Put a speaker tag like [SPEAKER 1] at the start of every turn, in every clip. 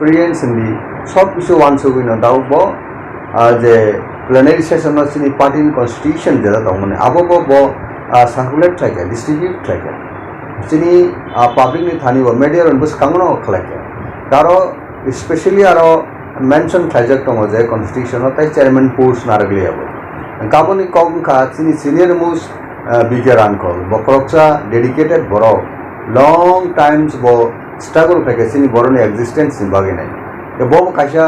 [SPEAKER 1] experience hindi sob kichu wan sugino dau bo je plenary session no sini party constitution jela tongmane abo bo circulate thaike distribute thaike sini public ni thani bo media ron bus kangno khlake karo especially aro mention thaijak tongo je constitution no tai chairman post naragli abo kaboni kong kha sini senior most bigger uncle bo proksa dedicated borok long times bo struggle thaike sini boroni existence ni bagi nai e bo kaisa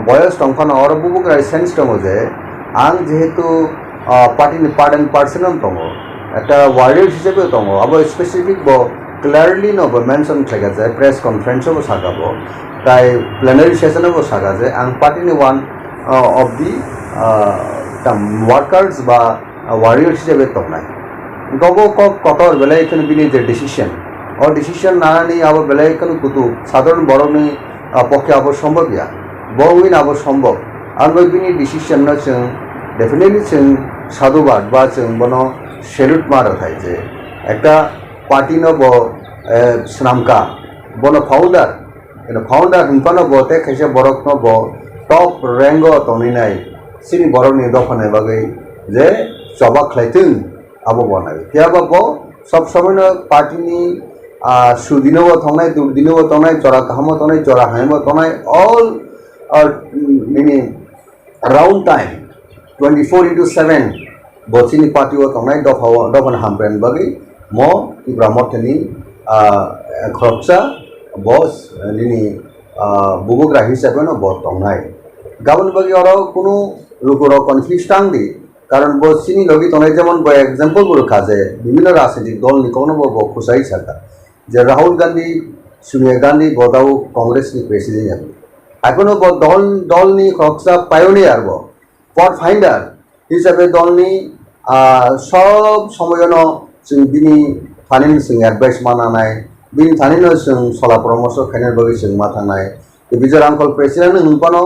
[SPEAKER 1] boyos tongkhana or bubu krai sense tongo je ang jehetu party ni part and parcel tongo একটা ওয়ার্ডের হিসেবে তঙ্গ আবার specific ব clearly নব mention থাকা যায় press কনফারেন্সও সাগাব তাই plenary সেশনও Saga যায় আং পার্টিনি ওয়ান অফ দি ওয়ার্কার্স বা ওয়ারিয়র হিসেবে তংনাই গব কতর বেলায় এখানে বিনি যে ডিসিশন ও ডিসিশন নানি আবার বেলায় এখানে কুতু সাধারণ বড়নি পক্ষে আবার সম্ভব ইয়া বউইন আবার সম্ভব আর বিনি ডিসিশন না जों डेफिनेटली जों साधुबाद बा जों बनो सेल्यूट मारा थाय जे एकटा पार्टी न बो स्नामका बनो फाउंडर हिंपानो बोते खायसे बरक न बो टप रैंगो तनिनाय सिनि बरकनि दखने बागै जे जबा खलायथों आबो बनाय कियाबा बो सब समयनो पार्टीनि सुदिनोबो थांनाय दुदिनोबो थांनाय जरा गाहामो थांनाय जरा हायमो थांनाय ऑल मिनि राउंड टाइम 24/7 बचिनी पार्टी वो तंगनाय दफन हामप्रेन बगी मो इब्रामतनी खरकसा बस निनी बुबुग्रा हिसाबै न ब तंगनाय गाबन बगी और कोनो लोकरो कनफ्लिक्ट टांगदि कारण बचिनी लगी तंगनाय जेमन ब एग्जांपल गुरु खाजे विभिन्न राजनीतिक दल नि कोनो ब खुसाई साका जे राहुल गांधी सोनिया गांधी बदाउ कांग्रेस नि प्रेसिडेंट एखोनो ब दल नि खरकसा पायोनियर ब पट फाइंडार हिसाबै दलनि सब समयनो जों बिनि थानिनो जों एडभाइस मानानाय बिनि थानिनो जों सला परामर्श खायनाय बगै जों माथांनाय बिजर आंकल प्रेसिडेंट हुनपानो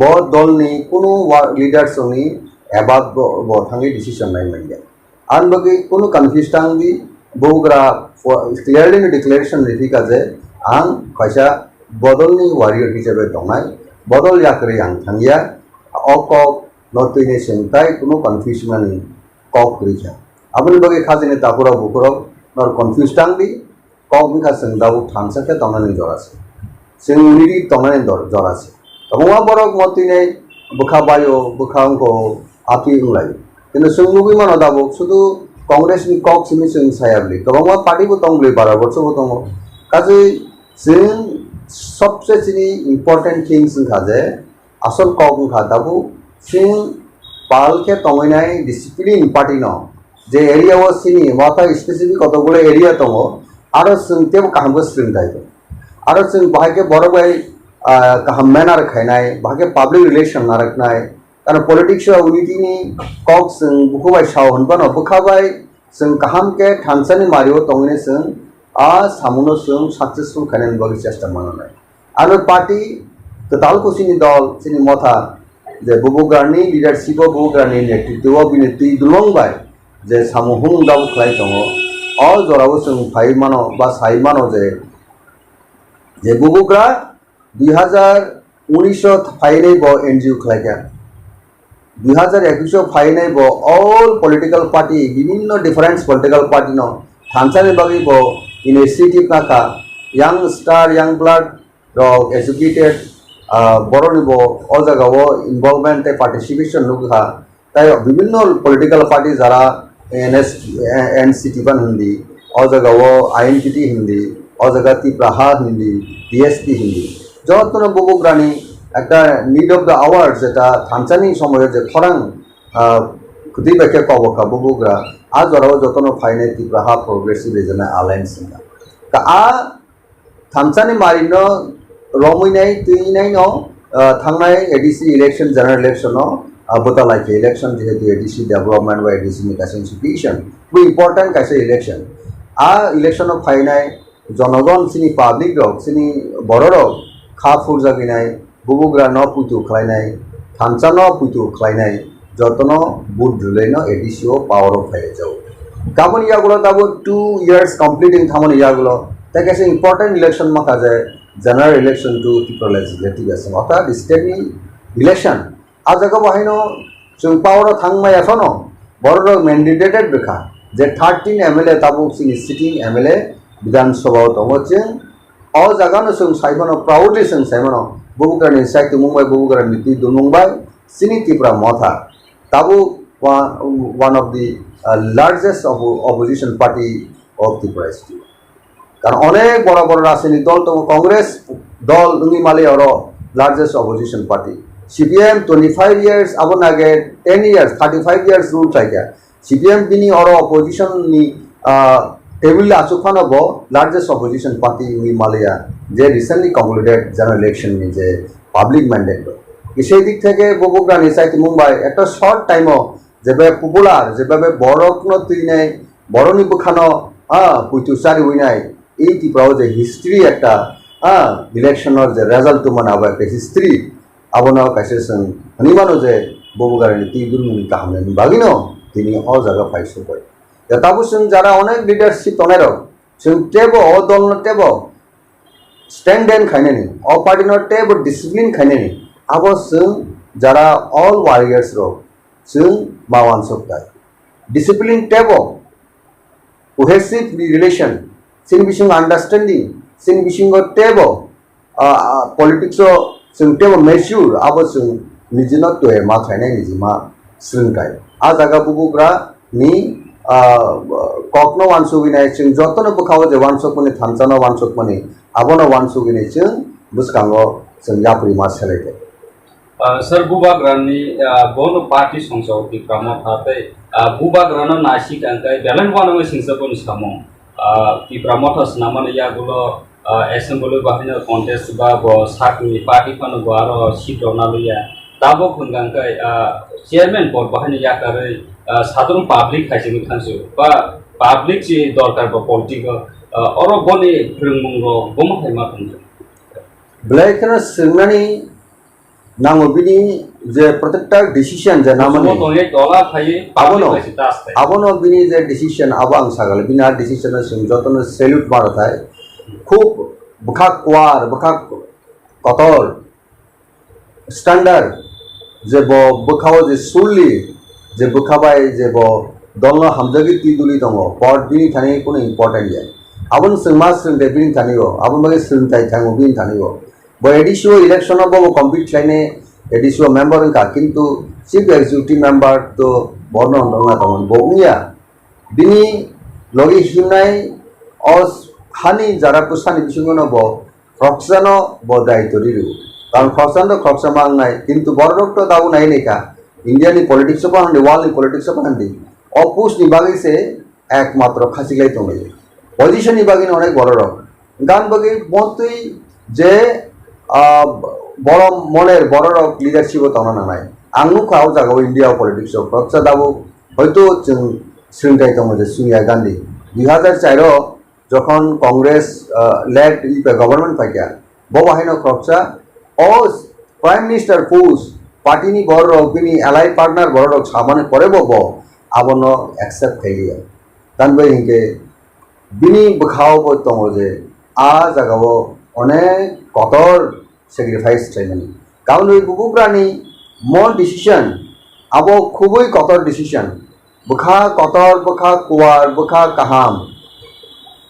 [SPEAKER 1] ब दलनि कोनो लिडार्सनि एबा ब थांगि डिसिजन नाय मोनगोन आन बगै कोनो कन्फ्यूज टांगि बौग्रा क्लियरलि डिक्लेरेशन रिफिका जे आं खायसा बदलनि वारियर हिसाबै दंनाय बदल याकरि आं थांगिया अक नतुइने सोंथाय कोनो कन्फ्यूजन कक रिजा आबनि बगे खाजिने तापुरा बुकुराव नर कन्फ्यूज टांगदि कक बिखा सोंदाव थांसाके तंनानै जरासे जों निरि तंनानै जरासे तबवा बरक मतिने बुखा बायो बुखांको आति उलाय किन्तु सोंलुगि मानो दाबो शुधु कांग्रेस नि कक सिमि जों सायाब्लि तबवा पार्टी बो तंगलि बारा बरसबो दङ काजै जों सबसे सिनि इम्पोर्टेन्ट थिंग्स खाजे आसल कक खादाबो जों पालके तंगनाय डिसिप्लिन पार्टी न जे एरिया वो सिनि माथा स्पेसिफिक कतगुलो एरिया दङ आरो जों तेबो काहामबो सोलोंथाय आरो जों बाहायके बर' बाय काहाम मेनार खायनाय बाहायके पाब्लिक रिलेशन नारकनाय कारण पलिटिक्स उनिटिनि कक जों बुखुबाय साव होनबानो बुखाबाय जों काहामके थांसानि मारियो तंगने जों सामुनो जों सक्सेसफुल खायनायनि बागै चेष्टा मावनाय आरो पार्टी तताल कुसिनि दल सिनि मथा जे बुबुगारनि लिडारशिप बुबुगारनि नेतृत्व बिनति दुलंबाय जे सामुहुं दाव खलाय दङ अ जराबो जों फाइ मानो बा साइ मानो जे बुबुग्रा 2019 फाइनै ब एनजिओ खलायगा 2021 फाइनै ब ऑल पॉलिटिकल पार्टी विभिन्न डिफरेंस पॉलिटिकल पार्टी न थांसानि बागै ब इनिशिएटिभ नाका यंग स्टार यंग ब्लड रक एजुकेटेड बरनिबो अ जायगाव इनवल्वमेंट पार्टिसिपेशन नुगा ताई विभिन्न पॉलिटिकल पार्टी जरा एनसीटी बन हिंदी अ जायगाव आईएनटीटी हिंदी अ जायगा तिप्राहा हिंदी डीएसपी हिंदी जतन बुबुग्रानी একটা নিড অফ দ্য আওয়ার্স যেটা থানচানি সময়ে যে খরাং খুদি বেকে কবকা বুবুগ্রা আ জরাও যতন ফাইনে তিপ্রাহা প্রগ্রেসিভ রিজনাল অ্যালায়েন্স কা আ থানচানি মারিনো रमुइनाय तुइनाय न थांनाय एडीसी इलेक्शन जनरल इलेक्शन बोतालायके इलेक्शन जेहेतु एडीसी डेवलपमेंट बा एडीसी नि कासे इंस्टीट्यूशन बो इम्पोर्टेंट कासे इलेक्शन आ इलेक्शन फाइनाय जनगण सिनि पाब्लिक रक सिनि बर रक खा फुरजा गिनाय बुबुग्रा न पुतु खलायनाय थानसा न पुतु खलायनाय जतन बुट जुलाय न एडीसी पावर अफ फाइल जाव गाबोन यागुलो दाबो 2 years कंप्लीटिंग थामन यागुलो ताके इम्पोर्टेंट इलेक्शन माखा जाय general election to Tripura Legislative Assembly. Ọর্থাৎ state ni election. আজ জায়গা বাহিনো जों power থাংমাই এখনো বড় mandated বেখা যে 13 MLA তাবু sitting MLA বিধানসভা দমছে অ জায়গানো जों সাইবনো proudly जों সাইবনো বুবুকারনি সাইতে মুম্বাই বুবুকারনি তুই মুম্বাই সিনি ত্রিপুরা মথা তাবু one of the largest opposition party of Tripura state. কারণ অনেক বড় বড় রাজনৈতিক দল তো কংগ্রেস দল দুই মালে আরো largest opposition party CPM 25 years আবন আগে 10 years 35 years রুল থাকে সিপিএম বিনি আরো অপোজিশন নি টেবিল আচুখানো ব লার্জেস্ট অপোজিশন পার্টি উই মালিয়া যে রিসেন্টলি কনক্লুডেড জেনারেল ইলেকশন নি যে পাবলিক ম্যান্ডেট সেই দিক থেকে বগুড়া নিসাইতে মুম্বাই একটা শর্ট টাইমও যেভাবে পপুলার যেভাবে বড় কোনো তুই নেই বড় নিপুখানো পুইতুসারি উই নাই এই ত্রিপুরাও যে হিস্ট্রি একটা ইলেকশনের যে রেজাল্ট মানে আবার একটা হিস্ট্রি আবনাও কাছে হনিমানো যে ববুগারেনি তি দুর্মুনি কাহামনে বাগিনো তিনি অ জায়গা পাইছো কয় তাবো जों যারা অনেক লিডারশিপ তনেরো जों টেবো অ দল টেবো স্ট্যান্ড এন্ড খাইনেনি অ পার্টি ন টেবো ডিসিপ্লিন খাইনেনি আবো जों যারা অল ওয়ারিয়ার্স রো जों মাওয়ান সপ্তাহ ডিসিপ্লিন টেবো cohesive relation sin bising understanding sin bising tebo politics जों tebo measure abo जों nijino to ma thainai nijima srungkai a jaga bubugra ni kokno wansubinai जों jotno bukhawo je wansok mani thamchano wansok mani abono wansubinai जों buskango जों yapri ma selete
[SPEAKER 2] sir bubagrani bono party songso ti pramot hate bubagrana nasik angkai belan wano singsapon samo Tripura Mothas namanya ya gulo assembly bahina contest ba bo sakni party pano bo aro seat onalu ya tabo khungang kai chairman board bahina ya kare সাধারণ public খাইছে খানসু বা public যে দরকার বা politic oro boni phringmungro bomo khaima thangjo
[SPEAKER 1] ব্ল্যাকনা সিংনানি নামবিনি যে প্রত্যেকটা decision যে নামনি
[SPEAKER 2] ডলার খাইয়ে
[SPEAKER 1] আবনো বিনি যে ডিসিশন আবাং সাগালে বিনা ডিসিশনের সঙ্গে যতন সেলুট মারা থাকে খুব বখা কোয়ার বখা কতর স্ট্যান্ডার্ড যে বখাও যে সুললি যে বখাবাই যে দল হামজাগি তিদুলি দङ পর বিনি থানি কোনো ইম্পর্টেন্ট যায় আবন সমাজ সঙ্গে বিনি থানিও আবন বাগে সঙ্গে থাঙ্গো বিনি থানিও ব এডিশো ইলেকশন ব কমপ্লিট লাইনে এডিশো মেম্বার কা কিন্তু চিফ এক্সিকিউটিভ মেম্বার তো বর্ণন দঙা তখন বউয়া বিনি লগি হিমনাই অস হানি যারা পুসানি বিসঙ্গন ব ফক্সানো ব দায়িত্ব দিরু কারণ ফক্সান তো ফক্সামা নাই কিন্তু বড় তো দাও নাই নেকা ইন্ডিয়ানি পলিটিক্স পাহান্ডি ওয়ার্ল্ড পলিটিক্স পাহান্ডি অপুষ নিবাগিছে একমাত্র খাসিলাই তঙ্গে পজিশন নিবাগিনে অনেক বড় রক গান বাকি মতই যে বড় মনের বড় রক লিডারশিপ তখন নাই আংনু খাও জাগাবো ইন্ডিয়া পলিটিক্স ফক্সা দাবো হয়তো শ্রীঙ্কাই তঙ্গ যে সোনিয়া গান্ধী 2004 যখন কংগ্রেস লেড গভর্নমেন্ট পাইকা বাহিনী ফক্সা ও প্রাইম মিনিস্টার পোস্ট পার্টিনি বড় রক বিনি এলাই পার্টনার বড় রক সামানে পরে আবন অ্যাকসেপ্ট খাইলিয়া তানবে হিংকে বিনি বখাও তঙ্গ যে আ জাগাবো অনেক কতর স্যাক্রিফাইস চাইনি কারণ ওই বুবুগ্রানি মন ডিসিশন আবো খুবই কতর ডিসিশন বখা কতর বখা কুয়ার বখা কাহাম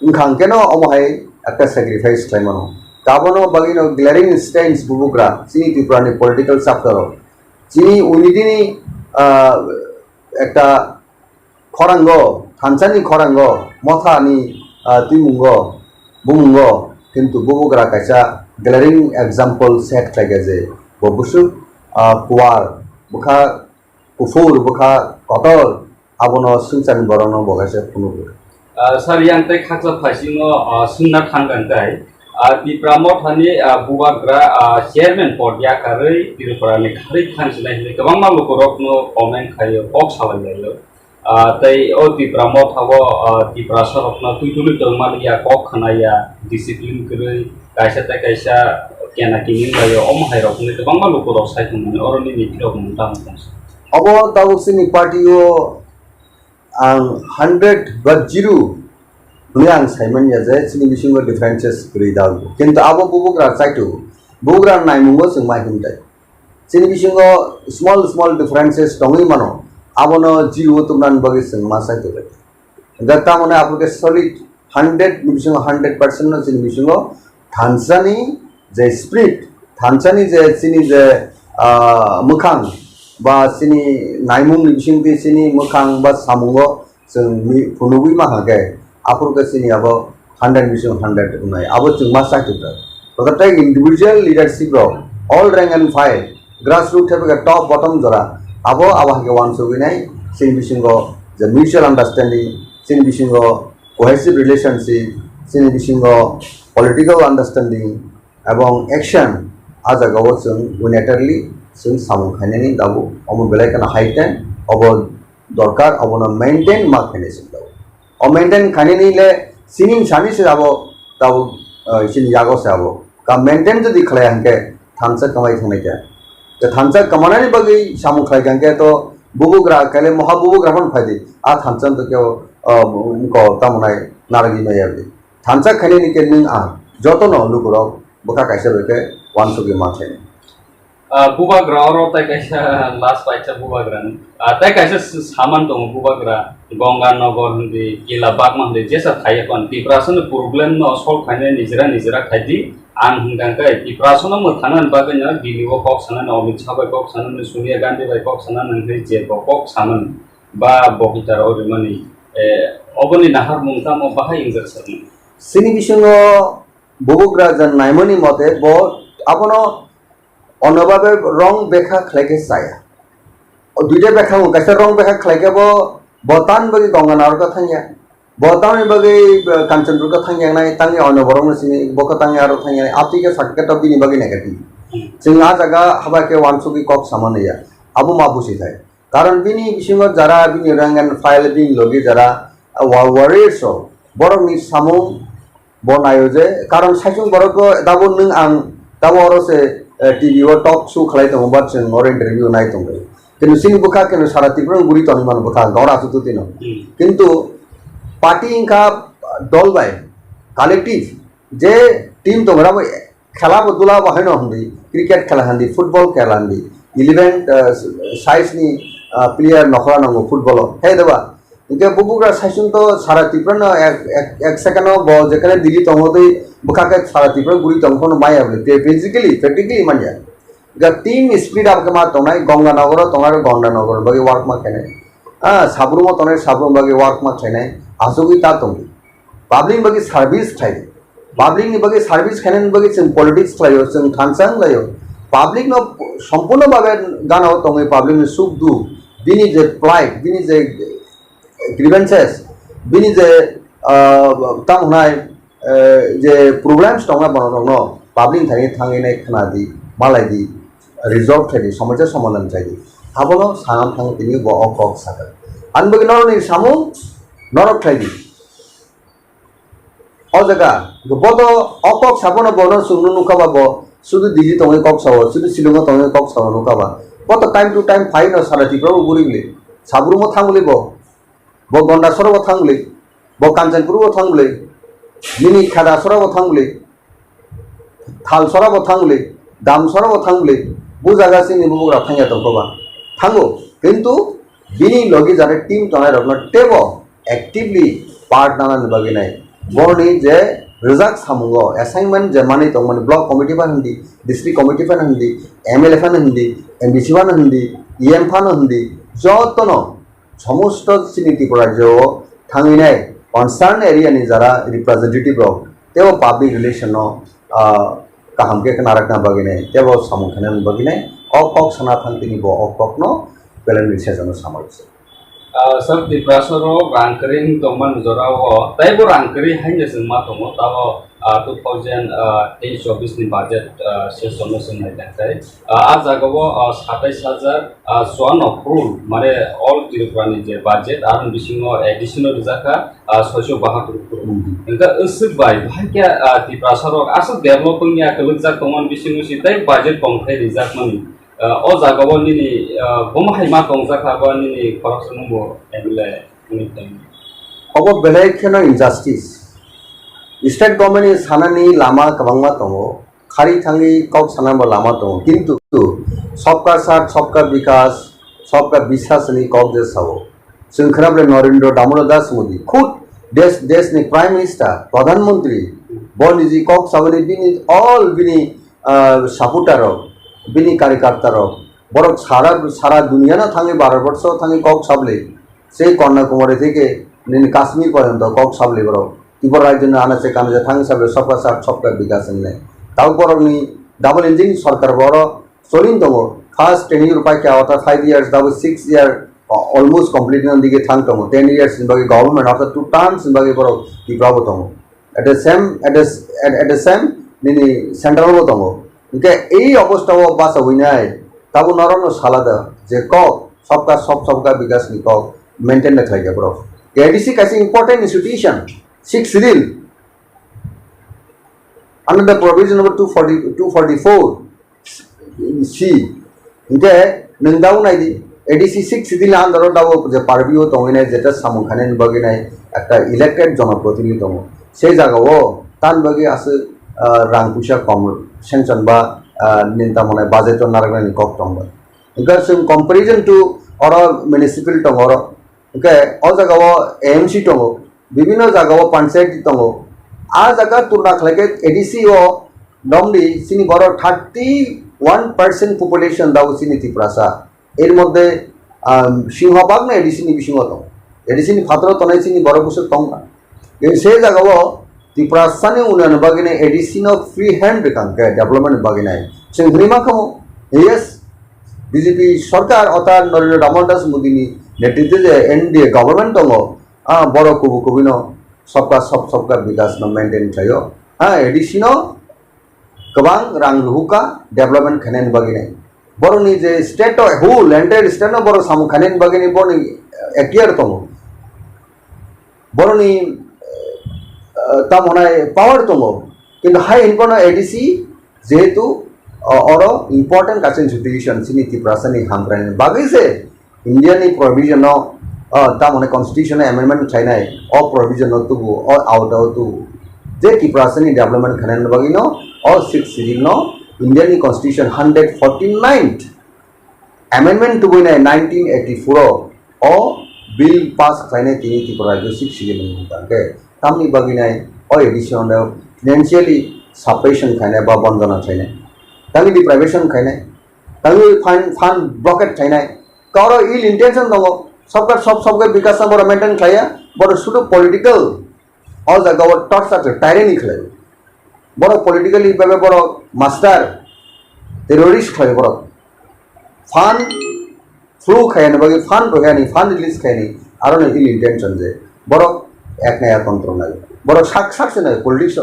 [SPEAKER 1] ইনখান কেন অমহাই একটা স্যাক্রিফাইস চাইমানো কাবনো বাগিনো গ্ল্যারিং স্টেন্স বুবুগ্রা চিনি ত্রিপুরানি পলিটিক্যাল চ্যাপ্টার চিনি উনিদিনি একটা খরাঙ্গ থানসানি খরাঙ্গ মথানি তিমুঙ্গ বুমুঙ্গ কিন্তু বুবুগ্রা কাইসা গ্যালারিং এক্সাম্পল সেট থাকে যে ববুসু কুয়ার বখা কুফুর বখা কতর আবনো সুনসানি বরণ বগাইছে ফুনুবু
[SPEAKER 2] sir yang tai khakla phasino sunna thangan tai Tripura Mothani bubagra chairman pod ya karei Tripura ni khari khansinai hile kabang ma lokorokno comment khayo ok salai jailo tai o Tripura Mothabo Tripura sorokno tuituli tongmani ya kok khanaya discipline krei kaisa ta kaisa kena kinin layo omhai rokni kabang ma lokorok saithumani oroni nitirok muntang
[SPEAKER 1] abo tabusini party o 100 but 0 Ni ang Simon ya je sini bisingo differences kuri dal. Kintu abo bubugra saitu. Bubugra nai mungo sing mai huntai. Sini bisingo small differences tongi mano. Abo no jiwo tumnan bagi sing ma saitu le. Gatta mone apuke solid 100 bisingo 100% no sini bisingo Tanzani je spirit Tanzani je sini je mukhang ba sini naimung bisingti sini mukhang ba samungo sing punubui mahage apur ke sini abo 100 bising 100 unai abo chungma saitu ta prototype individual leadership ro all rank and file grassroots থেকে top bottom jora abo abahage wan soginai sini bisingo the mutual understanding sini bisingo cohesive relationship sini bisingo political understanding এবং action ajago sing unilaterally sing samung khainani dabu omo belai kana heighten obo dorkar obo na maintain ma khaine sing dabu o maintain khainani le singing sani se abo dabu sini yago se abo ka maintain jodi khlai hanke thamsa kamai thanai ja te thamsa kamanani bagi samung khlai ganke to bubugra kale moha bubugra ban phaidi a thamsa to ke ko tamunai naragi mai yabi thamsa khainani ke ning a jotono lukuro boka kaisa beke wansugi ma khaine
[SPEAKER 2] bubagra oro tai kaisa last paisa bubagra tai kaisa saman dong bubagra ganga nogor hundi kila bagma hundi jesa thai kon tiprason problem no sol khane nijra khaidi an hunggang kai tiprason mo thanan baganya diliwo kok sanan omit sabai kok sanan sonia gandhi bai kok sanan ngi je kok sanan ba bokitar orimani oboni nahar mungta mo bahai ingjar sarni
[SPEAKER 1] sini bisingo bubugra jan naimoni mote bo apono অন্যভাবে রং বেখা খাইকে চায়া দুইটা বেখা কাছে রং বেখা খাইকে বতান বাকি গঙ্গা নারকা থাঙ্গিয়া বতান বাকি কাঞ্চনপুরকা থাঙ্গিয়া নাই তাঙ্গি অন্য বরং সিনি বকা তাঙ্গি আরো থাঙ্গিয়া আতিকে সাককেটা বিনি বাকি নেগেটিভ जों आ जागा हाबाके वानसुगी कक सामानया आबो मा बुझि थाय कारण बिनि बिसिङाव जारा बिनि रांगान फाइल बिनि लगे जारा वारियर्स बरनि सामु बनायो जे कारण साइसुं बरको दाबो नों आं दाबो अरसे टीवी ओ टॉक शो खलाय दङ बा जों और इंटरव्यू नाय दङ किन्तु सिनि बुका किन्तु सारा तिब्रं गुरि तनि मान बुका गौरा सुतु तिनो किन्तु पार्टी इनका दल बाय कलेक्टिव जे टीम दङरा खेला बदला बाहायनो हंदी क्रिकेट खेला हंदी फुटबल खेला हंदी 11 साइजनि प्लेयार नखरा नांगौ फुटबल हे देबा इनके बुबुग्रा साइसुन तो सारा तिब्रन एक सेकेंड ब जेखाने दिल्ली तंगोदै बुखाके सारा तिब्रन गुरि तंगखौनो मायाबले फिजिकली प्रैक्टिकली मानिया गा टीम स्पिरिट आपके मा तंनाय गंगानगर तंनाय गंगानगर बागे वर्क मा खेने साब्रुम तंनाय साब्रुम बागे वर्क मा खेने आसुगि ता तंगि पब्लिक बागे सर्विस थाय पब्लिक नि बागे सर्विस खेने बागे जों पॉलिटिक्स लायो जों थानसां लायो पब्लिक न सम्पूर्ण भाबे गानाव तंगै पब्लिक नि सुख दुख बिनि जे प्लाइट बिनि जे ग्रीवेंसेस बिनि जे तांनाय जे प्रॉब्लम्स दंना बननो पब्लिक थाङै थाङैनाय खोनादि मालायदि रिजल्व थायदि समस्या समाधान थायदि हाबनो सानाम थां बिनि ब अक सागोन आनबगि नरनि सामु नरक थायदि अ जागा बद अक साबनो बनो सुनु नुकाबा ब सुदु दिजि तङै कक साव सुदु सिलंग तङै कक साव नुकाबा बद टाइम टू टाइम फाइन साराति प्रो गुरिले साब्रुमो थांगले ब गंडासरबो थांगले ब कांचनपुरबो थांगले मिनि खादासरबो थांगले थालसरबो थांगले दामसरबो थांगले बु जागासिनि बुबुग्रा थांया तंखबा थांगो किन्तु बिनि लगे जाने टीम तनाय रखना टेबो एक्टिवली पार्ट नानानि बगिनाय बरनि जे रिजाल्ट सामुंगो असाइनमेंट जे माने तंगमनि ब्लॉक कमिटी फान हंदी डिस्ट्रिक्ट कमिटी फान हंदी एमएलए फान हंदी एमबीसी फान हंदी ईएम फान हंदी जतनो समस्त सिनिति राज्य थांगिनाय कनसार्न एरिया नि जरा रिप्रेजेंटेटिव रक तेव पब्लिक रिलेशन काहामके नारकना बगिनाय तेव सामुखने बगिनाय अक सना थांतिनि ब अक न बेलेन रिसेजन सामलसे
[SPEAKER 2] सर तिप्रासरो रांकरिं तमन जराव ताइबो रांकरि हाइने जों मा दङ ताबो 2023-24 नि बाजेट सेसन सोंनाय थाखाय आ जागाव 27000 स्वान अप्रुव माने ऑल तिरुप्रानि जे बाजेट आरो बिसिङाव एडिशनल जाका 672 इनका असुक बाय भाग्या तिप्रासरो आसु डेभलपिंग या कलक जा तमन बिसिङाव सिताय बाजेट पंखाय रिजाक मानि ओ जागाव निनि बमहाय मा तंजाका बा निनि करप्शन मो एमले निथाय
[SPEAKER 1] अब बेलेग खेनो इनजास्टिस स्टेट गभर्नमेन्ट सानानि लामा गोबांमा दङ खारि थाङि कक सानाबो लामा दङ किन्तु सबका साथ सबका विकास सबका विश्वासनि कक जे सावो जों खोनाब्ले नरेन्द्र दामोदर दास मोदी खुद देशनि प्राइम मिनिस्टार प्रधानमन्त्री बनिजि कक सावनि बिनि अल बिनि सापुटारक बिनि कार्यकर्तारक बरक सारा दुनिया ना थाङि भारतबर्ष थाङि कक साबले সেই কন্যাকুমারী থেকে কাশ্মীর পর্যন্ত কক সাবলে বড় ত্রিপুরা রাজ্যের আনাচে কানাচে থাং সাবলে সবকা সাথ সবকা বিকাশ নেই তাও বরংনি ডাবল ইঞ্জিন সরকার বড় চলিন দङ ফার্স্ট 10 year পাইকে অর্থাৎ 5 years দাবো 6 year অলমোস্ট কমপ্লিট দিকে থাং দङ 10 years বাকি গভর্নমেন্ট অর্থাৎ 2 টার্মস বাকি বড় Tripura দङ at the same Nini central দङ ইনকে এই অবস্থা বাসা হইনাই তাবো নরন সালাদা যে কক सबका विकास नि কক मेंटेन खाइए बरो एडीसी कैसे important institution 6 civil under the provision number 244 C इनके नंदाउ नाइ दी एडीसी 6 civil आंदरो दाव जे पारबियो तंगिने जेटा सामुखाने बगिनाय একটা इलेक्टेड जनप्रतिनिधि दङ সেই জায়গাও তান বগি আছে রাং পুষা কম সেনশন বা নিন্তা মনে বাজেটর নারগনি cock দङ because in comparison to other municipal tongoro okay all jagao AMC tongo bibhinno jagao panchayat tongo a jaga turna khlake ADC o domdi sini boro 31% population daw sini tiprasa er moddhe singhobag na ADC ni bisingho tong ADC ni phatro tonai sini boro busu tong na se jagao tiprasa ni unan bagine ADC no free hand kanke development bagine singrima kamo yes BJP सरकार अर्थात नरेंद्र दामोदर दास मोदी नेतृत्व जे NDA government दङ बड़ कबिनो सबका विकास न maintain थायो ADC न गोबां रां रुहुका डेभलपमेंट खानायनि बागिने बर'नि जे स्टेट हुल एन्टायर स्टेट न बर' सामु खानायनि बागिने बर'नि एक्टियार दङ बर'नि तामनाय पावर दङ किन्तु हाई इनकम एडीसी जेहेतु और इम्पोर्टेंट कासे इंस्टीट्यूशन सिनी तिप्रासनी हामग्रानि बागै से इंडियन प्रोविजन ता माने कॉन्स्टिट्यूशन अमेंडमेंट थाइनाय अ प्रोविजन तुबु अ आउट ऑफ तु जे तिप्रासनी डेवलपमेंट खानाय बागै न अ 6 सीरीज न इंडियन कॉन्स्टिट्यूशन 149th अमेंडमेंट तुबु नै 1984 अ बिल पास खानाय तिनि तिप्रा जो 6 सीरीज न ताके तामनि बागै नै अ एडिशन फाइनेंशियली सपरेशन खानाय बा बंधना थाइनाय तंगी डिप्राइवेशन खाइनाय तंगी फान ब्लॉकेट खाइनाय करो इल इंटेंशन दङ सबका विकास बड़ मेंटेन खाया बड़ शुद्ध पॉलिटिकल और जगह टर्च टायरेनी खेले बड़ पॉलिटिकली भावे बड़ मास्टर टेररिस्ट खाए बड़ फान फ्लू खायानी बाकी फान रोगानी फान रिलीज खायानी आरो नै इल इंटेंशन जे बड़ एक नया तंत्र नाय बड़ साक्षात नाय पॉलिटिक्स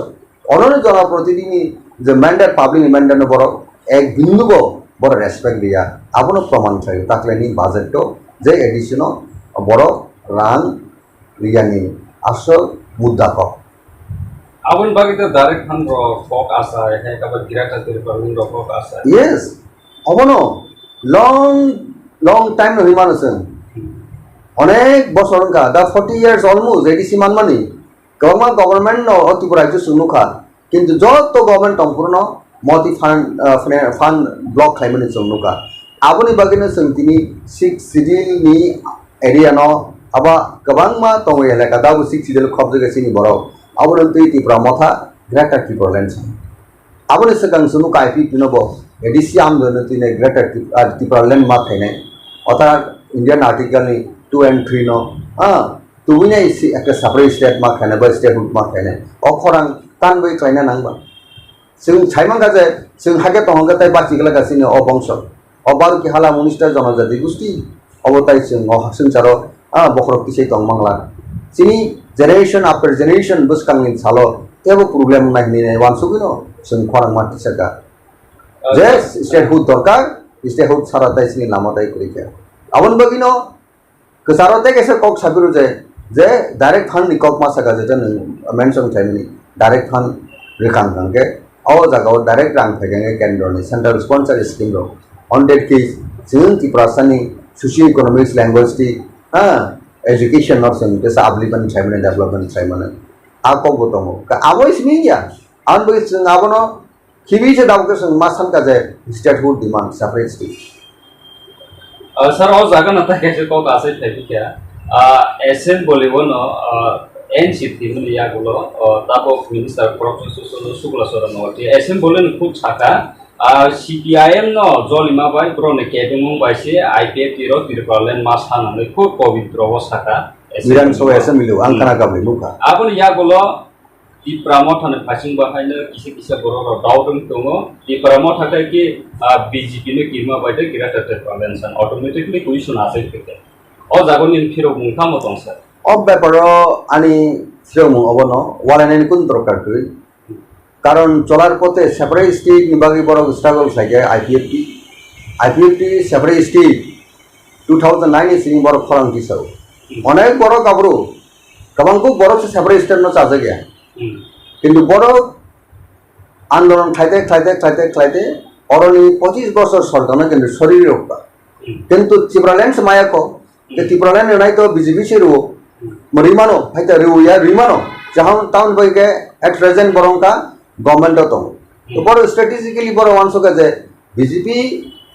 [SPEAKER 1] अनन जनप्रतिनिधि যে ম্যান্ডেট পাবলিক ম্যান্ডেট বড় এক বিন্দু বড় রেসপেক্ট দিয়া আপন প্রমাণ চাই তাকলে নি বাজেট যে এডিশন বড় রাং রিয়ানি আসল মুদ্রা ক
[SPEAKER 2] abon bagi to direct han ro fok asa he ka ba gira ta tir par ro fok asa
[SPEAKER 1] yes অবনো লং টাইম no হিমানসন অনেক বছর কা দা 40 ইয়ার্স অলমোস্ট এডিসি মানমানি গভর্নমেন্ট নো ত্রিপুরা রাজ্য সুনুখা किंतु जो तो गवर्नमेंट संपूर्ण मती फान ब्लॉक खाइमनि जोंनुका आबोनि बागिनो जोंतिनि 6 सिडिल नि एरिया न आबा गोबां मा दङ एलाका दाबो 6 सिडिल खबजगासिनि बराव आबोनो दैतिफ्रा मथा ग्रेटर टिप्रालेन्स आबोनि सगां जोंनुका आईपी पिनबो एडीसी आमदोनो तिने ग्रेटर टिप्रालेन्ड मा थाइनाय अर्थात इंडियन आर्टिकल 2 and 3 न तुबिने एक सेपरेट स्टेट मा खाइनाय बा स्टेट हुड मा खाइनाय अखरां तान बै खाइना नांबा जों छाइमांगा जे जों हागे तंगा ताइ बाचिगला गासिनो अ बंश अबार कि हाला मिनिस्टार जनजाति गोष्ठी अबताइ जों चारो बखरक किसे तंगमांगला सिनि जेनेरेशन आफ्टर जेनेरेशन बसकांनि सालो तेबो प्रॉब्लेम नाहिने वानसुगिनो जों खरां माति सका जे स्टेट हुड दरकार स्टेट हुड सारा ताइ सिनि लामा ताइ करिके आवन बगिनो कसारो ते केसे कक साबिरु जे डायरेक्ट फंड नि कक मा सका जे मेंशन थाइमनि डायरेक्ट फंड रेखां गंगे और जगह डायरेक्ट रां फैगेंगे केंद्र ने सेंट्रल स्पॉन्सर स्कीम रो ऑन डेट केस जों की प्रासनी सोशियो इकोनॉमिक्स लैंग्वेज टी एजुकेशन और जों के साबलिबन छाइमने डेवलपमेंट छाइमने kok botong abo isini ya an bagi sing abo no kibi se daw ke sing masan ka je statehood demand separate state
[SPEAKER 2] sir और जागा नता कैसे को कासे थेबी क्या एसएन बोलिबोनो एनसीटी मन यागुलो ताबो मिनिस्टर प्रोफेसर सुगलासर नोटी एसएन बोलन खूब छाका सीपीआईएम नो जलिमा बाय ब्रोने केबिमुं बायसे आईपीएफ तिरो तिरपालेन मासानानै खूब पवित्र व छाका
[SPEAKER 1] विधानसभा एसएन मिलु आं खाना गाबले मुखा
[SPEAKER 2] आबो यागुलो दिप्रामो थाने फासिं बाहायनो किसे किसे बर' दावदों दङ दिप्रामो थाखाय कि बीजेपी नो किमा बायदि गिराटाटे पालेनसन ऑटोमेटिकली क्वेश्चन आसे फैदे अ जागोनि फिरो मुंथामो दं सर
[SPEAKER 1] अब बेपारो आनी फिरो अबनो वालायनायनि कुन दरकार गै कारण चलार पथे सेपारेट स्टेट निबागै बरो स्ट्रागल खायगे आईपीएफटी सेपारेट स्टेट 2009 नि सिं बरो खरांथि सौ अनेक बरो गाबरु गोबांखौ बरो सेपारेट स्टेट नो चाजे गया কিন্তু বড় আন্দোলন খাইতে অরণি 25 বছর সরকার কিন্তু শরীর রক্ষা কিন্তু ত্রিপুরাল্যান্ড মায়াকো যে ত্রিপুরাল্যান্ড নাই তো বিজেপি সে রো মরিমানো ফাইতে রিউয়া রিমানো যাহান টাউন বইকে এট প্রেজেন্ট বরংকা গভর্নমেন্ট তো তো বড় স্ট্র্যাটেজিক্যালি বড় অংশকে যে বিজেপি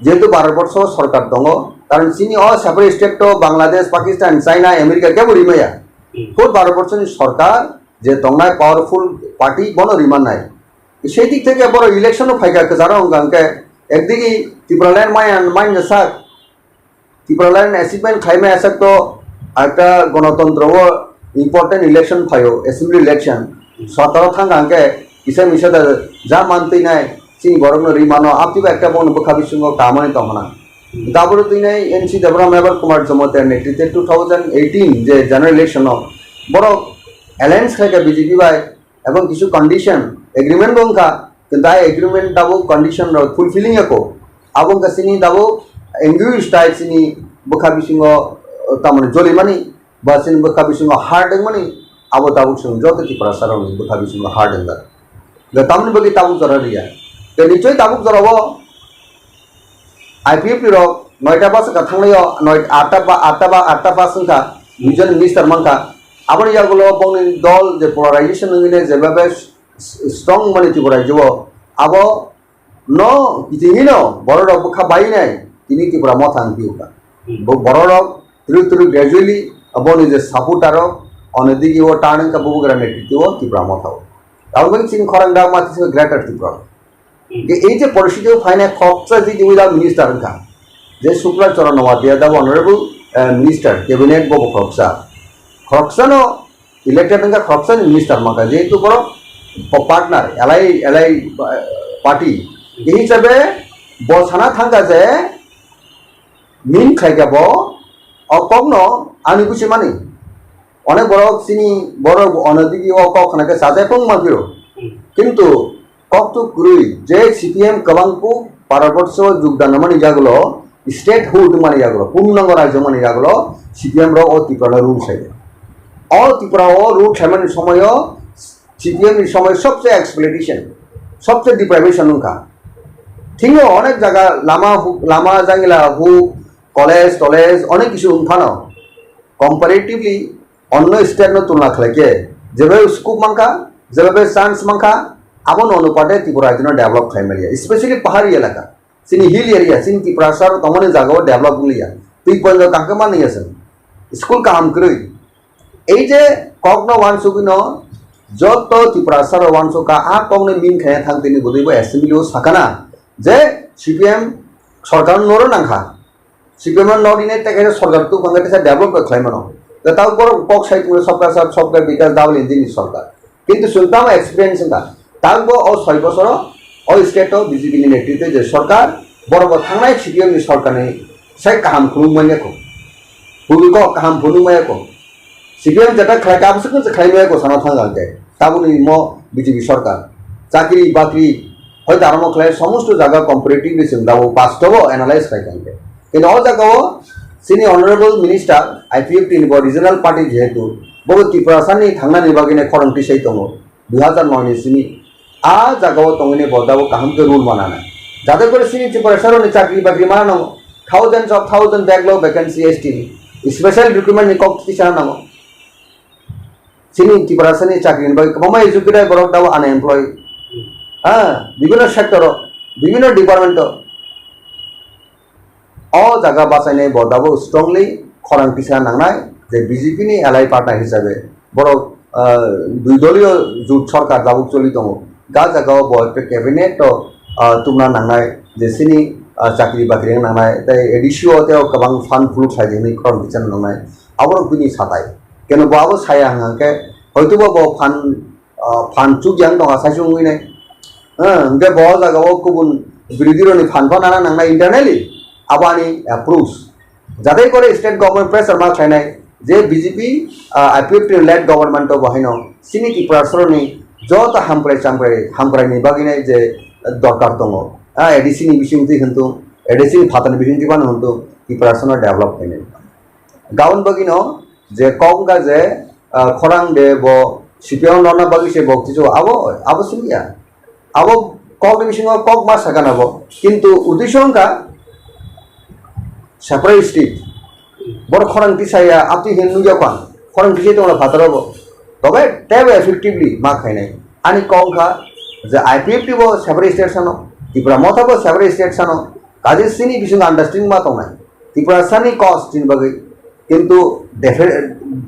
[SPEAKER 1] যেহেতু 12 বছর সরকার দङ কারণ চিনি অ সেপারেট স্টেট তো বাংলাদেশ পাকিস্তান চাইনা আমেরিকা কে রিমায়া খুব 12 বছর সরকার যে তংনায় পাওয়ারফুল পার্টি বনো রিমান নাই সেই দিক থেকে বড় ইলেকশনও ফাইকা যারা অঙ্কে একদিকে Tripuraland mine সাক Tripuraland achievement Jaime আসাক তো একটা গণতন্ত্র ও ইম্পর্টেন্ট ইলেকশন ফাইও অ্যাসেম্বলি ইলেকশন 17 থাং আঙ্কে ইসে মিশে যা মানতেই নাই চিং বরং রিমানো আপনিও একটা বন বখাবিসঙ্গ কামানি তমনা দাবর তুই নাই এনসি দেবরাম এবার কুমার জমতের নেতৃত্বে 2018 যে জেনারেল ইলেকশন বড় অ্যালায়েন্স খাইকা বিজেপি বাই এবং কিছু কন্ডিশন এগ্রিমেন্ট বংকা কিন্তু আই এগ্রিমেন্ট দাবো কন্ডিশন ফুলফিলিং একো আবং কাসিনি দাবো এঙ্গুইশ টাইপ সিনি বখা বিসিং তামনে জলিমানি বা সিনি বখা বিসিং হার্ডং মানি আবো দাবো সং যত কি পড়া সারাও বখা বিসিং হার্ডং দা গ তামনে বগি তাবু জরা রিয়া তে নিচয় তাবু জরাবো আইপিএফ র 9টা বাস কা থাংলায় 8টা বাস সংখ্যা নিজন মিনিস্টার মানকা আবার ইয়াগুলো বংনি দল যে পোলারাইজেশন নঙ্গিনে যেভাবে স্ট্রং মানে ত্রিপুরায় যাব আব ন কিতিমিন বড় রক বখা বাই নাই তিনি ত্রিপুরা মথাং দিউকা বড় রক থ্রু গ্রাজুয়ালি বনি যে সাপোর্টার অনদিকে ও টাণকা বুবুগরা নেতৃত্ব ত্রিপুরা মথাও তাহলে চিন খরাংডা মাতি গ্রেটার ত্রিপুরা এই যে পরিস্থিতি ফাইনে খরচা যে দিবিদা মিনিস্টার কা যে শুক্লা চরণ ওয়াদিয়া দা অনারেবল মিনিস্টার ক্যাবিনেট বব খরচা খরকসানো ইলেক্টেড nga খরকসান মিনিস্টার মাকা যেহেতু বড় পার্টনার এলাই পার্টি এই হিসাবে বসানা থাকা যে মিন খাইগাব অকগ্ন আনি কুচি মানি অনেক বড় চিনি বড় অনদিকে অকখানাকে সাজায় পং মাফিরো কিন্তু কক্তু কুরুই যে সিপিএম কবাংকু ভারতবর্ষ যোগদান মানে যাগুলো স্টেট হুড মানে যাগুলো পূর্ণাঙ্গ রাজ্য মানে যাগুলো সিপিএম র অতি প্রলা রুল সাইডে ত্রিপুরা ও রুট হেমেন সময় সিপিএম সময় সবচেয়ে এক্সপ্লোইটেশন সবচেয়ে ডিপ্রাইভেশন উনকা ঠিকও অনেক জায়গা লামা জাঙ্গিলা হু কলেজ অনেক কিছু উনফানো কম্পারেটিভলি অন্য স্টেট নো তুলনা খাইকে যেভাবে স্কোপ মাংখা যেভাবে চান্স মাংখা আবন অনুপাতে ত্রিপুরা জন্য ডেভেলপ খাইমেলিয়া স্পেশালি পাহাড়ি এলাকা চিনি হিল এরিয়া চিনি ত্রিপুরা সার তমনে জায়গাও ডেভেলপ গুলিয়া তুই পর্যন্ত কাকে মানি আছেন স্কুল কাহাম করি এই যে কগ্ন ওয়ানসুকিন যত ত্রিপুরা সার ওয়ানসুকা আ কগ্নে মিন খাইয়া থাকতেনি বদইব অ্যাসেম্বলিও সাকানা যে সিপিএম সরকার নর নাংখা সিপিএম নদিনে তাকে সরকার তো বাংলাদেশে ডেভেলপ খাইমানো তাও বড় কক সাইড সবকা বিকাশ দাবলি দিনি সরকার কিন্তু সুলতাম এক্সপিরিয়েন্স না তাও ও 6 বছর ও স্টেট বিজেপি নেতৃত্বে যে সরকার বড় থানায় সিপিএম সরকার নেই সাই কাহাম খুলুমাইয়াকো হুবিক কাহাম ফুলুমাইয়াকো সিপিএম যেটা খাই কাবসে কিন্তু খাইমাইয়াকো সানা থাঙ্গাকে তাবুনি ম বিজেপি সরকার চাকরি বাকরি হয়তো আরম্ভ খাই সমস্ত জায়গা কম্পারেটিভলি চিন্তাবো বাস্তব এনালাইজ খাইকানকে কিন্তু অ জায়গাও সিনি অনারেবল মিনিস্টার আইপিএফটি নিব রিজনাল পার্টি যেহেতু বহু ত্রিপুরা সানি থাংনা নিবাगिने খরংটি সেই দङ 2009 नि सिनी आ জায়গাও তংনি বদাবো কাহামকে রুল মানানা যাদের করে সিনি ত্রিপুরা সারনি চাকরি বাকরি মানানো thousand backlog vacancy ST special recruitment নি কম্পিটিশন নাও sini Tripuran ni chakri bagi kemama educated borok daw unemployed বিভিন্ন সেক্টর বিভিন্ন ডিপার্টমেন্ট অ জায়গা বাঁচাইনাय বদাবো স্ট্রংলি খরাং পিছা নাंनाय যে বিজেপি ni এলাই পার্টনার হিসাবে বড় দুই দলীয় জোট সরকার দাবো চলি দङ গা জায়গাও বয়তে ক্যাবিনেট তুমনা नांनाय যে সিনি চাকরি বাকরি नांनाय তাই এডিসিও তেও गोबां ফান্ড ফ্লু সাইজनि খরাং পিছা नांनाय আবর বিনি সাতাই কেন বাবো সায়া হাঙ্গাকে হয়তোবা ব ফান্ড চুক yang दङ সাইসুङैनाय enggak bawa jaga bawa kubun berdiri ni fanfan anak nang internally abani approves jadi kore state government pressure mak chai nai je BJP IPF led government to bahino sini ki pressure ni jota hamprai ni bagi nai je dorkar tongo ADC ni bising ti hentu ADC phatan bising ti ban hentu ki pressure develop hene gaun bagino je kong ga je khorang de bo sipion nona bagi se bokti jo abo sunya abo kok dibisingo kok mas sakan abo kintu udishongka separate state bor khorang tisaya apti hinnu jakwan khorang tisai tola phatarabo tobe tebe effectively ma khainai ani kongka je IPFT bo separate state sano Tripura motha bo separate state sano kaje sini bising understanding ma tongnai Tripura sani cost tin bagai kintu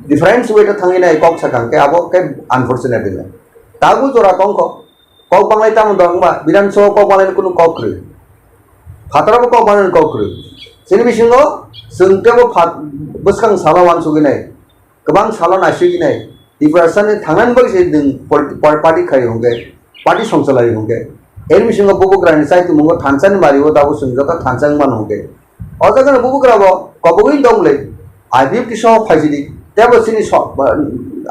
[SPEAKER 1] difference way ta thangi nai kok sakang ke abo ke unfortunately tagu jora kongko kok banglai tamu dong ba bidan so kok banglai kunu kok kru phatarabo kok banglai kok kru sini bisingo sungtebo phat buskang salawan suginai kebang salon asiginai Tripura tangan bagi se ding party khai honge party songsalai honge er bisingo bubukra ni sai tumungo thansan maribo dabu sungjata thansang man honge ojagan bubukra bo kobogui dongle IPF so phaisidi tebo sini so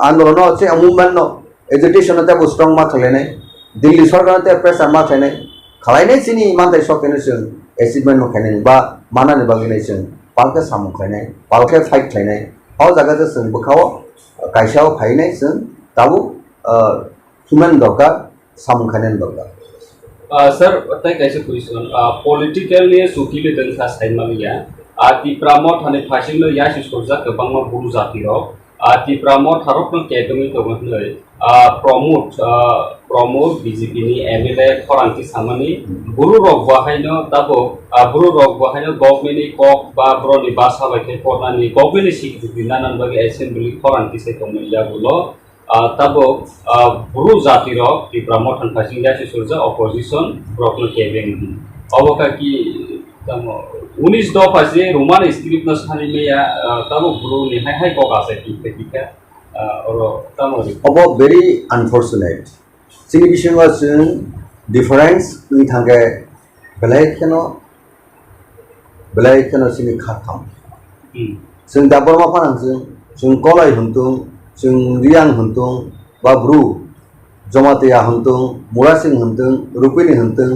[SPEAKER 1] andolon se movement no agitation tebo strong ma khalenai Delhi सरकार ते pressure मा थायनाय खालायनाय सिनि मानथाय सकेनो जों achievement नखायनाय बा मानानि बागिनाय जों पालके सामु खायनाय पालके फाइट थायनाय अ जागाजो जों बखाव कायसाव फायनाय जों दाबु ह्युमेन दरकार सामु खायनाय दरकार
[SPEAKER 2] सर तय कैसे क्वेश्चन पॉलिटिकली सुकिले दंसा साइनमालिया Tripura mo thani phasing ya sisorja गोबां बुरु जाति रो Tripura mo tharok no केदमी तो होनलै promote BJP ni MLA khorangti samani buru rok bahaino tabo buru rok bahaino government ni kok ba bro ni basa baike korna ni government ni sikiti nanan bagi assembly khorangti se tomiya gulo tabo buru jati rok Tripura mo than phasing ya sisorja opposition rok no kebeng oboka ki tamo 19 do phase roman script na sani meya tabo buru ni hai kok ase tika oro tamo
[SPEAKER 1] obo very unfortunate sini bisingo जों difference ni thangge belai kheno sini khatam जों daborma phanang जों kolai huntung जों riang huntung ba bru jomatia huntung murasing huntung rupini huntung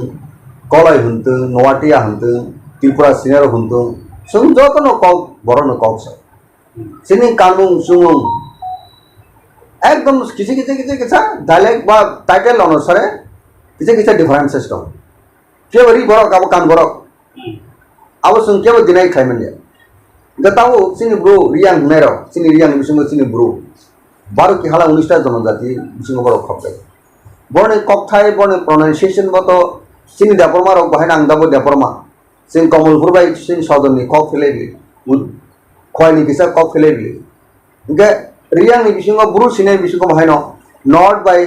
[SPEAKER 1] kolai huntung noatia huntung Tripura senior huntung जों jotono kok borono kok sini kanung sungung একদম কিছু dialect বা title অনুসারে কিছু differences দं কেবরি বড় কাবো কান বড় আবো जों केबो दिनाय खायमोन दे गताव सिनि ब्रु रियां नेरो सिनि रियां बिसंगो सिनि ब्रु 12 की हाला 19 टा जनजाति बिसंगो बड़ खबे बने ककथाय बने प्रोनाउंसिएशन मतो सिनि दापरमा रक बाहाय नांदाबो दापरमा जों कमलपुर बाय सिनि सदननि कक फेलेबि खयनि किसा कक फेलेबि इनके रियां ni bisingo buru sinai bisingo bahino north by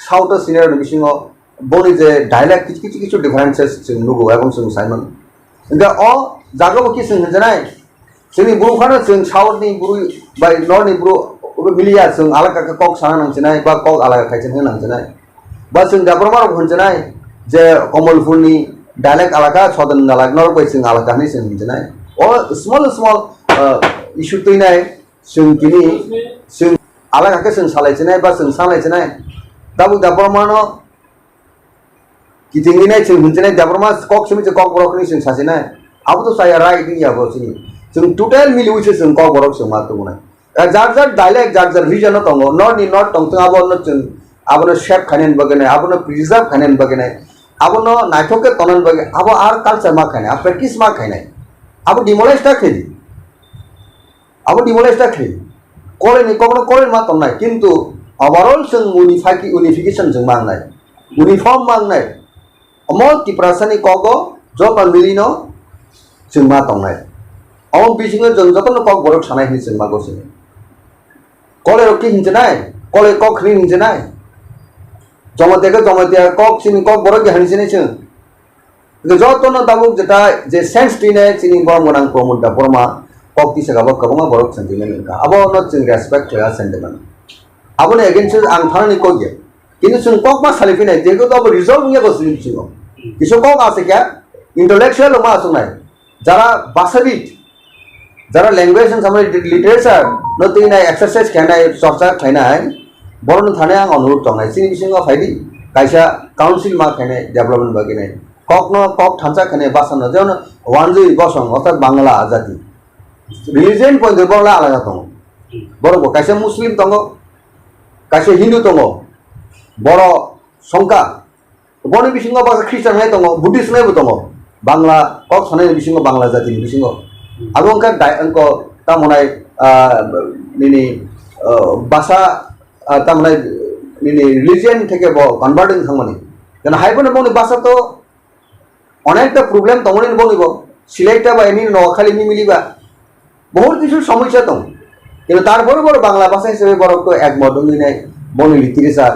[SPEAKER 1] south sinai ni bisingo boni je dialect kichu differences जों नुगो एबं जों साइमन इंगा अ जागाबो कि जों होनजानाय जोंनि buru खानो जों south ni buru by north ni buru मिलिया जों आलाका कक साना नांजनाय बा कक आलाका खायजन होनांजनाय बा जों दाबरमा होनजानाय जे कमलपुरनि dialect आलाका सदन आलाका north by जों आलाका नि जों होनजानाय अ small issue तैनाय जों किनि जों आलाकाके जों सालायजनाय बा जों सालायजनाय दाबु दाबरमानो किथिंगिनाय जों होनजनाय दाबरमा कक सिमि कक बरकनि जों सासेनाय आबो तो साया राइट नि याबो सिनि जों टोटल मिलिउसे जों कक बरक जों मातुनाय जार डायलेक्ट जार रीजन दंगो नॉट नि नॉट दंत आबो न जों आबो शेप खानेन बगनाय आबो न प्रिजर्व खानेन बगनाय आबो न नायथके तनन बगे आबो आर कल्चर मा खानाय आ प्रैक्टिस मा खानाय आबो डिमोलाइज ता खेली आबो डिमोलाइज ता खेली করেনি কখনো করেন মাত্র নাই কিন্তু overall जों unification जों मांगनाय uniform मांगनाय अमो तिप्रासानि कगो जब मिलिनो जों मा तंनाय अमो बिजिङो जों जतन कग बरक सानाय नि जों मा गसिनो कले रखि हिंजनाय कले कग ख्रि हिंजनाय जमते कग सिनि कग बरक हानिसिने जों जतन दाबुक जेता जे सेंस दिने सिनि बरमनां प्रमुदा बरमा कग तिसगाबो कबंगा बरक सेंटिमेंट नका अबो न जों रेसपेक्ट होया sentiment abone against ang thani ko ge kinu sung kok ma sali pine dego to resolve nge ko sin singo kisu kok ase kya intellectual ma sunai jara basavit jara language and some literature no tina exercise kana chorcha khaina hai boron thane ang anurut tongnai sin bisingo phaidi kaisa council ma khane development bagi nai kok no kok thancha khane basana jeon wanjui bosong orthat bangla ajati religion point bangla alaga tong boro kaisa muslim tongo kaisa Hindu tongo boro songka boni bisingo ba Christian hai tongo Buddhist nai tongo bangla kok sanai bisingo bangla jati ni bisingo abong ka dai angko ta monai nini basa ta monai nini religion theke bo converting thangmani kana hai bone boni basa to onekta problem tongoni boni bo silaita ba eni no khali ni miliba বহুত কিছু সমস্যা তো কিন্তু তারপরে বড় বাংলা ভাষা হিসেবে বড় তো একমত নাই বনি লিটারেচার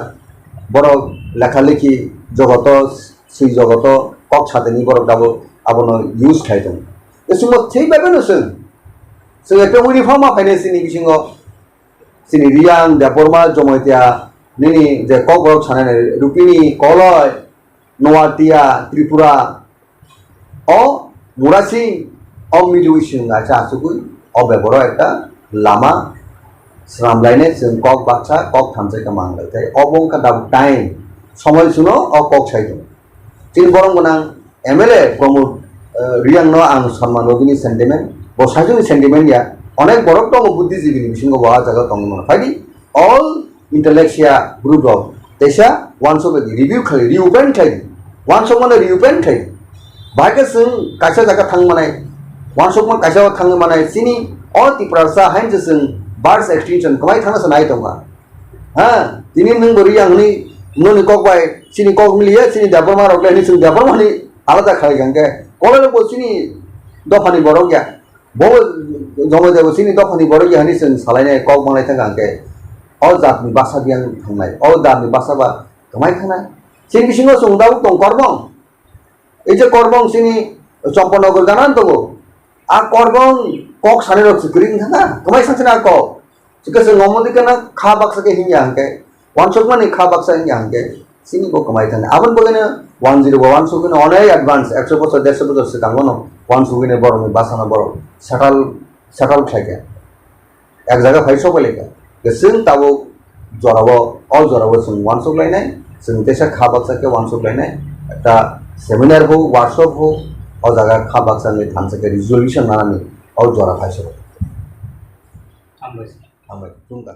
[SPEAKER 1] বড় লেখালেখি জগত সেই জগত কক সাথে নি বড় দাবো আবন ইউজ খাইতো এসম সেই ভাবে নসেন সে একটা ইউনিফর্ম ফাইনে সিনি বিসিং সিনি রিয়াং দেপরমা জময়তিয়া নিনি যে কক বড় ছানে রুপিনি কলয় নোয়াটিয়া ত্রিপুরা ও মুরাসি ও মিলুইসিং আচ্ছা আসুকুই ও ব্যবহার একটা লামা সামলাইনে जों কক বাচ্চা কক থামচাই কা মাংলাই তাই অবংকা দাব টাইম সময় শুনো ও কক ছাইতো তিন বরং গোনাং এমএলএ প্রমোদ রিয়াং ন আং সম্মান রবিনি সেন্টিমেন্ট বসাজুনি সেন্টিমেন্ট ইয়া অনেক বড় দङ বুদ্ধিজীবী বিসিং বহা জায়গা দङ মন ফাইদি অল ইন্টেলেকচুয়াল গ্রুপ অফ তেসা ওয়ানস অফ রিভিউ খাই রিউপেন খাই ওয়ানস অফ মানে রিউপেন খাই बाइक जों कायसा जायगा थांनो मानाय वानसक मा कायसा थांनो मानाय सिनि अ तिप्रासा हाइन जों बार्ड्स एक्सटेंशन कमाय थांनो सनाय दंगा हा दिनि नों बोरि आंनि नोनि कक बाय सिनि कक मिलिए सिनि दाबरमा रगलायनि जों दाबरमानि आलादा खालायगंगे कलेर बो सिनि दफानि बरो गया बो जमा देबो सिनि दफानि बरो गया नि जों सालायनाय कक बानाय थांगांगे अ जातनि बासा बियां थांनाय अ दानि बासाबा कमाय थानाय सिनि बिसिङाव जों दाउ दं करबं এই যে করবং সিনি চম্পনগর জানান তো আ করবং কক সানে রক্স গ্রিন থাকা কমাই সানছে না ক সিকাসে নমদি কেনা খা বাক্সাকে হিঙ্গি আঙ্কে ওয়ানসক মানে খা বাক্সা হিঙ্গি আঙ্কে সিনি কো কমাই থানে আবন বগেনে 101 সুগিনে অনেক অ্যাডভান্স 100 বছর 150 বছর সে কাঙ্গনো 1 সুগিনে বড় বাসানা বড় সেটাল থাকে এক জায়গা ফাইসো বলেকা গেসিন তাবো জরাবো অল জরাবো সুন ওয়ানসক লাইনাই সুন দেশা খা বাক্সাকে ওয়ানসক লাইনাই একটা सेमिनार हो वर्कशॉप हो और जगह खा बाक्सा में थान सके रिजोल्यूशन नाना में और जोरा खाई सको हम तुम का